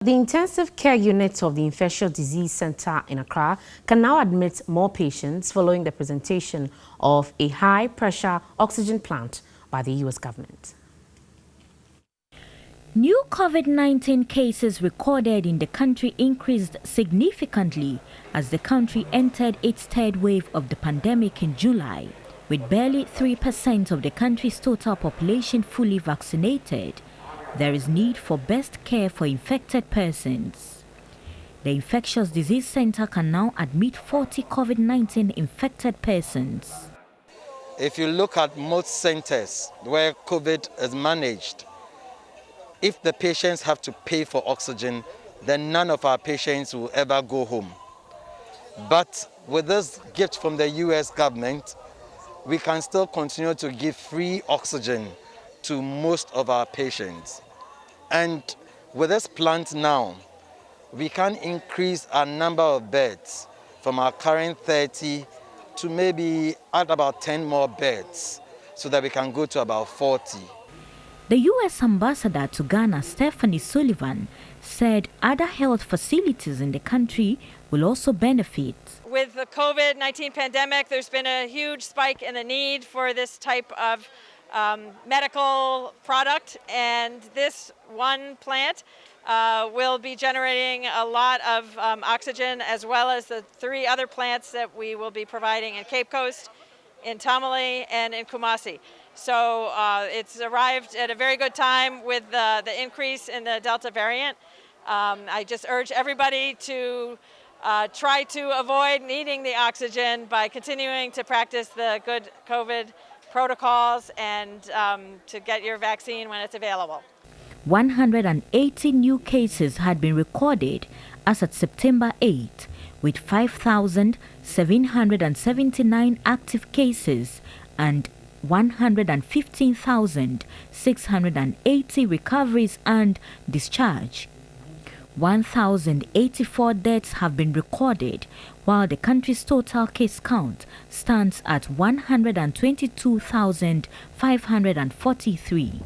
The intensive care unit of the Infectious Disease Center in Accra can now admit more patients following the presentation of a high-pressure oxygen plant by the U.S. government. New COVID-19 cases recorded in the country increased significantly as the country entered its third wave of the pandemic in July, with barely 3% of the country's total population fully vaccinated. There is need for best care for infected persons. The Infectious Disease Center can now admit 40 COVID-19 infected persons. If you look at most centers where COVID is managed, if the patients have to pay for oxygen, then none of our patients will ever go home. But with this gift from the US government, we can still continue to give free oxygen to most of our patients. And with this plant now, we can increase our number of beds from our current 30 to maybe add about 10 more beds so that we can go to about 40. The U.S. ambassador to Ghana, Stephanie Sullivan, said other health facilities in the country will also benefit. With the COVID-19 pandemic, there's been a huge spike in the need for this type of medical product, and this one plant will be generating a lot of oxygen, as well as the 3 other plants that we will be providing in Cape Coast, in Tamale, and in Kumasi. So it's arrived at a very good time with the increase in the Delta variant. I just urge everybody to try to avoid needing the oxygen by continuing to practice the good COVID protocols and to get your vaccine when it's available. 180 new cases had been recorded as at September 8, with 5,779 active cases and 115,680 recoveries and discharge. 1,084 deaths have been recorded, while the country's total case count stands at 122,543.